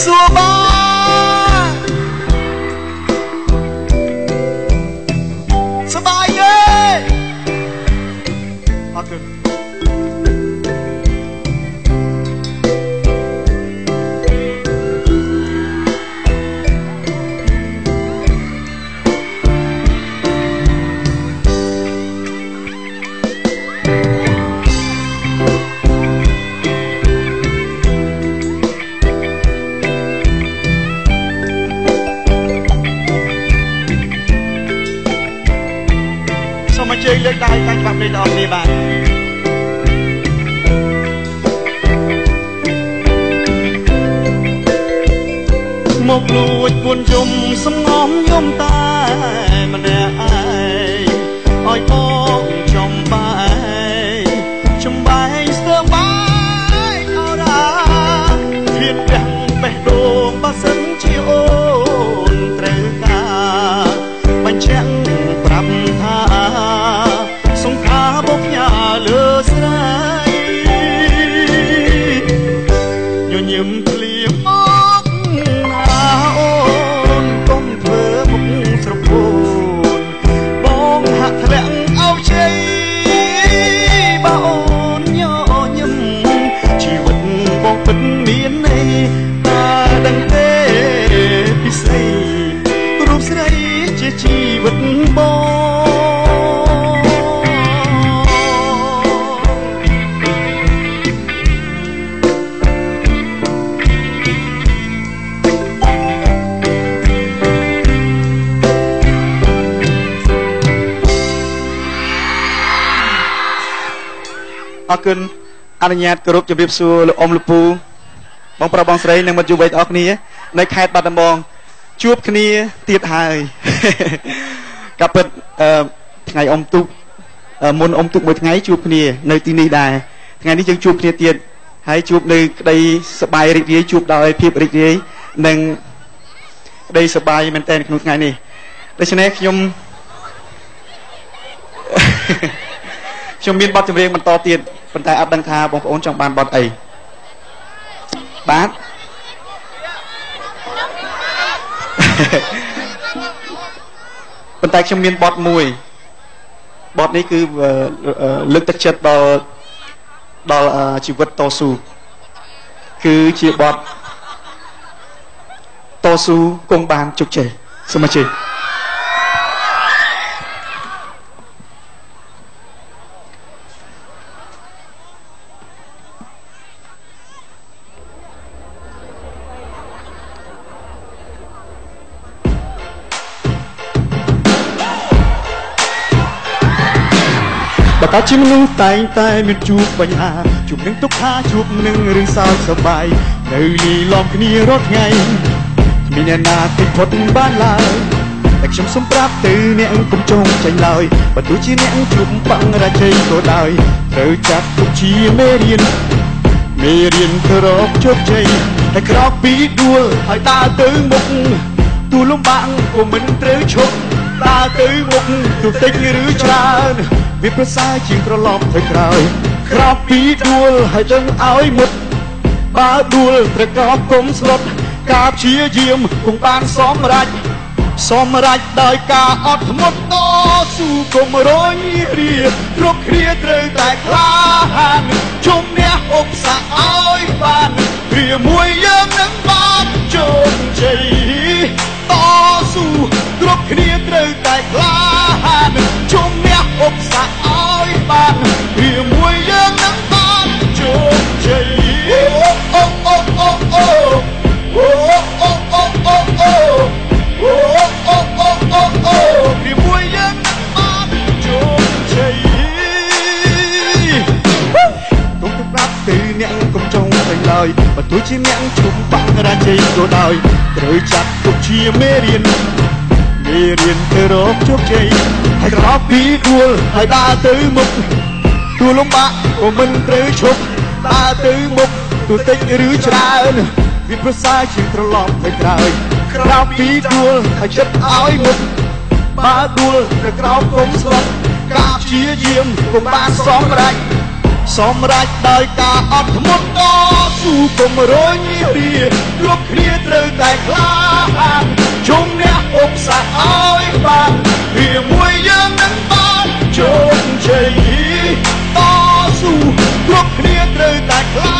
สัวบ้าสบายเลยเอาเถอะเจอเล็กได้ตั้งความในดอกนี้บ้างหมกลูดบุญยมสมองยมตายมันแน่อายอ้อยป้องจมใบเสื้อใบเอาราเทียนแบ่งไปโดมบาสันชิโอนเตรกาบันเชียงปรับท่าสงขาบกยาเลือสายโยนยิ้มเปลี่ยนมอกนาโอนก้มเธอมุกสระพูนบองหักแถลงเอาใจบ้าโอนย่อยิ้มชีวิตบองเป็นเมียนในตาดังเต้พิเศษรูปใสเจชีวิตบออกขึ้นอนุญาตกรุบจะเรียบสูอมลูปูบองประบองใส่ในมัจจุบันออกนี้ในแคดบัดดำบองจูบคณีตีดหายกับเปิดไงอมตุกมนอมตุกหมดไงจูบคณีในที่นี้ได้ไงนี้จึงจูบคณีตีดให้จูบในได้สบายริบรีจูบได้เพียบริบรีหนึ่งได้สบายมันแต่ขนุนไงนี่ดังนั้นยมชมบินบอดจำเรียงมันต่อเตียนปัญญาอับดังคาบองโอนจังบานบอดไอบาสปัญญาชมบินบอดมวยบอดนี้คือลึกตะเช็ดดอชีวิตต่อสู้คือชีบอดต่อสู้กงบานจุกเจสมาชิกตาชิมนุ่งแต่งแต่มีจูบปัญหาจูบหนึ่งทุกท่าจูบหนึ่งเรื่องสาวสบายในนี้ลองคณีรถไงมีเนนาติดพดบ้านลายแต่ชมสมปราบตื่นเนี่ยกุมจงใจลอยประตูชีเนี่ยจูบปังระใจก็ได้เธอจับทุกชีไม่เรียนเธอรบโชคใจให้ครอบปีดัวให้ตาตื่นมุกตูลงบังก็มันเตะชกตาตื่นมุกตูเต็งหรือชาวิปสายจิงกระลอบเธอกลายครอบปีดัวให้จงเอาหมดบาดัวประกอบกลมสลดกาบเชียเยี่ยมคงปานซ้อมรัดได้กาอดหมดต่อสู้กลมร้อยเรียรบเครียดเลยแต่คลาหันชมเนี่ยอกสะอ้อยบานเรียมวยเยิ้มนังบานจงใจต่อสู้รบเครียดเลยแต่คลาหันชมเนี่ยอกสะอ้อยบานเรียมวยเยิ้มนังบานจงใจโอ้โอ้โอ้โอ้โอ้โอ้โอ้โอ้โอ้โอ้โอ้โอ้โอ้โอ้พี่มวยยังมาจงใจตุ้งรับtừ nhãn cùng trong thành lời và tôi chỉ nhãn chúng bạn ra chơi đồ đời rồi chặt cùng chia mê riêng từ đó chốt chơi hay có bí đua hay ta tới mục tu lông bạc của mình tới chốt ta tới mục tu tích rứ tràn vì bữa sai chỉ trò lọt thành đờiคราวปีดัวให้ชัดอ้อยมุกบาดัวแต่คราวกลมสลดกาบเชียเยี่ยมกลมบานสองไร សម្រាប់ដោយការអត់ធ្មត់តស៊ូកុំរញរាគ្រប់គ្នាត្រូវតែខ្លាហានជុំអ្នកឧបសគ្គឲ្យបានវាមួយយើងនឹងបានជោគជ័យតស៊ូគ្រប់គ្នាត្រូវតែខ្លា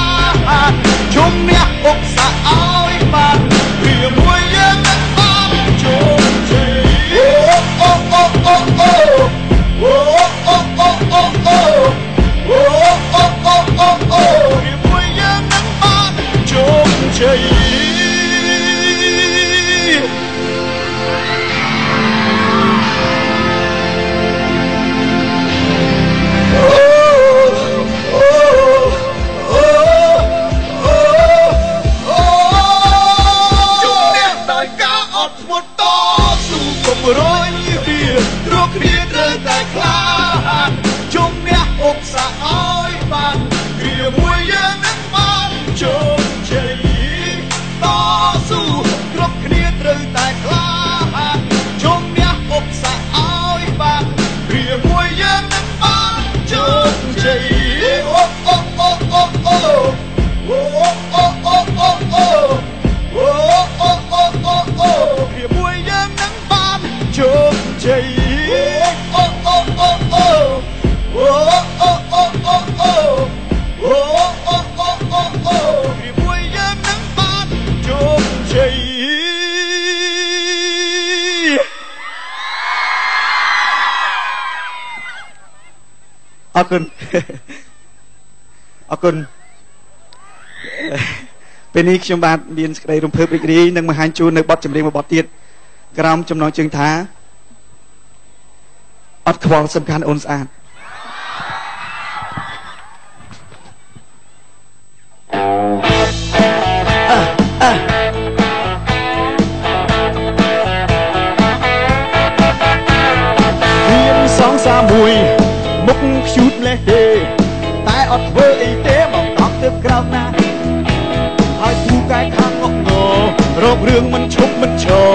ហានជុំអ្នកឧបសគ្គឲ្យបានវាមួយយើងនឹងបានជោគជ័យអូអូអូអូអូអូអូអូអូអូអូអូអូអូអូវាមួយយើងនឹងបានជោគជ័យរយវាគ្រប់គ្នាត្រូវតែខ្លាហានជុំអ្នកឧបសគ្គឲ្យបានវាមួយយើងនឹងបានជោគជ័យតស៊ូគ្រប់គ្នាត្រូវតែខ្លាហានជុំអ្នកឧបសគ្គឲ្យបានវាមួយយើងនឹងបានជោគជ័យអូអូអូអូអូអូអូអូអូអូអូអូអូអូអូវាមួយយើងនឹងបានជោគជ័យអូអូអូអូអូអូអូអូអូអូអូអូអូអូវាមួយយើងនឹងបានជោគជ័យអរគុណអរគុណពេលនេះខ្ញុំបាទមានសេចក្តីរំភើបរីករាយនឹងបង្ហាញជូននៅបទចម្រៀងមួយបទទៀតក្រោមចំណងជើងថាអត់ខ្វល់សំខាន់អូនស្អាតមានសងសាមួយមុខខ្ជូតម្លេះទេតែអត់ធ្វើអីទេមកតក់ទៅក្រោកណាហើយពូកែខាងងក់ងរករឿងមិនឈប់មិនឈរ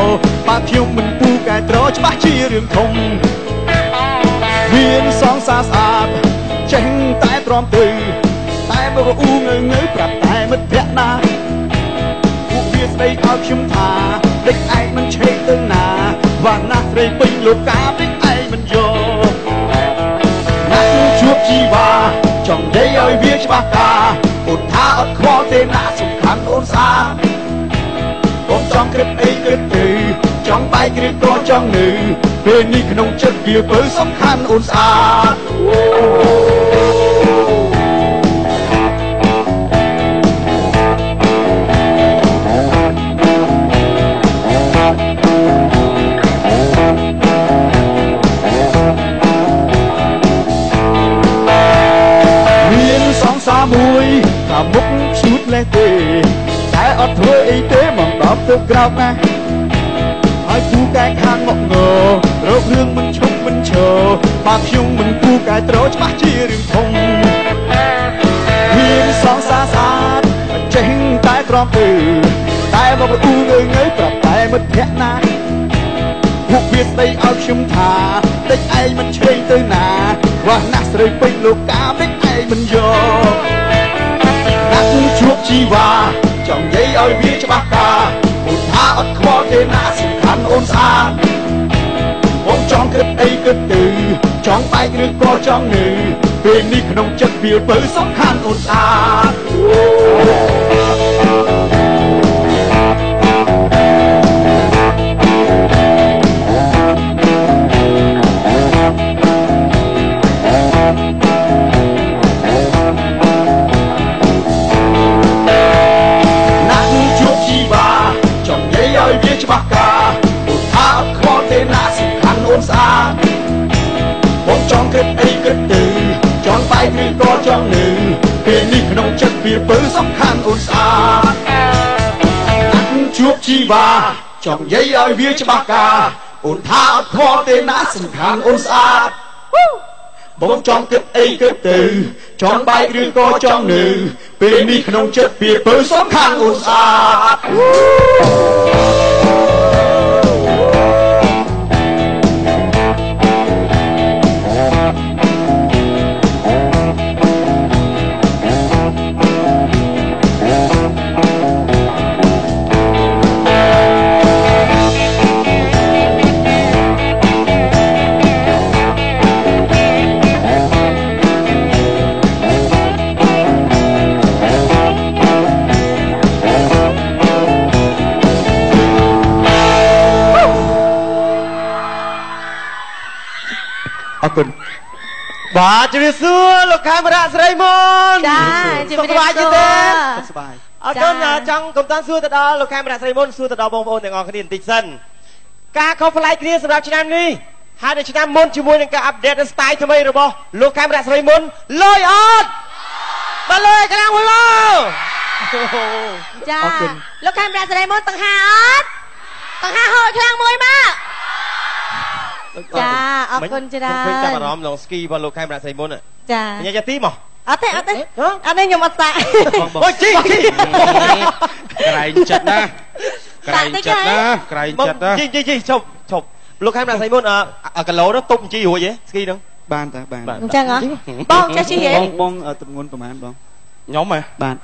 បើខ្ញុំមិនពូកែត្រច្បាស់ជារឿងធំមានសងសាស្អាតចេះតែទ្រាំទៅតែបើអ៊ូងើប្រាប់តែមិត្តភក្តិណាពួកវាស្ដីឲ្យខ្ញុំថាដេកឯងមិនឆេកទៅណាវ៉ាណាស្រីពេញលោកកាដេកឯងមិនយកណាស់ជួបជីវ៉ាចង់និយាយឲ្យវាច្បាស់ការអូនថាអត់ខ្វល់ទេណាសំខាន់អូនស្អាតអូនចង់ក្រឹបអីក្រឹបទៅចង់បែកក្រឹបក៏ចង់នៅពេលនេះក្នុងចិត្តវាពើសំខាន់អូនស្អាតមានសងសាមួយថាមុខឈូតលេះទេតែអត់ធ្វើអីទេមកដល់ទៅក្រោកណាហើយពូកែខាងមកងរករឿងមិនឈប់មិនឈរបើខ្ញុំមិនពូកែត្រច្បាស់ជារឿងធំមានសងសាស្អាតចេះតែទ្រាំទៅតែមកអ៊ូងើប្រាប់តែមិត្តភក្តិណាពួកវាស្ដីឲ្យខ្ញុំថាដេកឯងមិនឆ្វេងទៅណាវ៉ាណាស់ស្រីពេញលោកកាដេកឯងមិនយកណាស់ជួបជីវ៉ាចង់និយាយឲ្យវាច្បាស់ការអូនថាអត់ខ្វល់ទេណាសំខាន់អូនស្អាតអូនចង់គិតអីគិតទៅចង់បែកឬក៏ចង់នៅពេលនេះក្នុងចិត្តវាពើសំខាន់អូនស្អាតច្បាស់ការអូនថាអត់ខ្វល់ទេណាសំខាន់អូនស្អាតបងចង់គិតអីគិតទៅចង់បែកឬក៏ចង់នៅពេលនេះក្នុងចិត្តវាពើសំខាន់អូនស្អាតណាស់ជួបជីវ៉ាចង់និយាយឲ្យវាច្បាស់ការអូនថាអត់ខ្វល់ទេណាសំខាន់អូនស្អាតបងចង់គិតអីគិតទៅចង់បែកឬក៏ចង់នៅពេលនេះក្នុងចិត្តវាពើសំខាន់អូនស្អាត គុណ បាទជំរាបសួរលោកខេមរៈស្រីមុន ចាជំរាបសួរ សុខសប្បាយទេ សប្បាយ អរគុណចង់កំតាន់សួរទៅដល់លោកខេមរៈស្រីមុនសួរទៅដល់បងប្អូនទាំងអស់គ្នាបន្តិចសិនការខុសប្លែកគ្នាសម្រាប់ឆ្នាំនេះហើយនៅឆ្នាំមុនជាមួយនឹងការអាប់ដេតស្ទាយថ្មីរបស់លោកខេមរៈស្រីមុនលុយអត់បើលុយខ្លាំងមួយមក ចាលោកខេមរៈស្រីមុនទាំងហាអត់ទាំងហាហូរខ្លាំងមួយមកចាអរគុណច្រើន ខ្ញុំចាប់អារម្មណ៍ឡងស្គីរបស់លោកខេមរៈស្រីមុន ចា ញ៉ាំយ៉ាទីមក អត់ទេខ្ញុំអត់សាក់ អូជី ក្រែងចិត្តណាក្រែងចិត្តណាក្រែងចិត្តណា ជីឈប់លោកខេមរៈស្រីមុនគីឡូនោះទុបជីរួចហ៎ស្គីហ្នឹង បានតាបាន អញ្ចឹងហ៎បងចេះជិះហ៎ បងទម្ងន់ប្រហែលបង ខ្ញុំហ៎ បាទ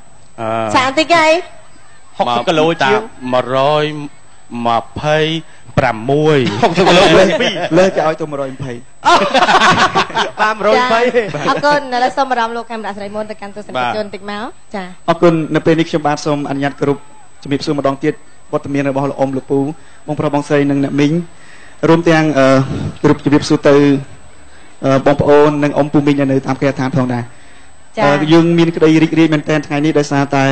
សាក់បន្តិចហី 60គីឡូជាង 126 60គីឡូលើ2 លើកឲ្យទៅ120 520 អរគុណឥឡូវសូមអារម្មណ៍លោកខេមរៈស្រីមុនទៅកាន់ទស្សនិកជនបន្តិចមកចា អរគុណនៅពេលនេះខ្ញុំបាទសូមអនុញ្ញាតគ្រប់ជំរាបសួរម្ដងទៀតវត្តមានរបស់លោកអ៊ំលោកពូបងប្រុសបងស្រីនិងអ្នកមីងរួមទាំងគ្រប់ជំរាបសួរទៅបងប្អូននិងអ៊ំពូមីងនៅតាមគេឋានផងដែរ ចា យើងមានក្តីរីករាយមែនទែនថ្ងៃនេះដោយសារតែ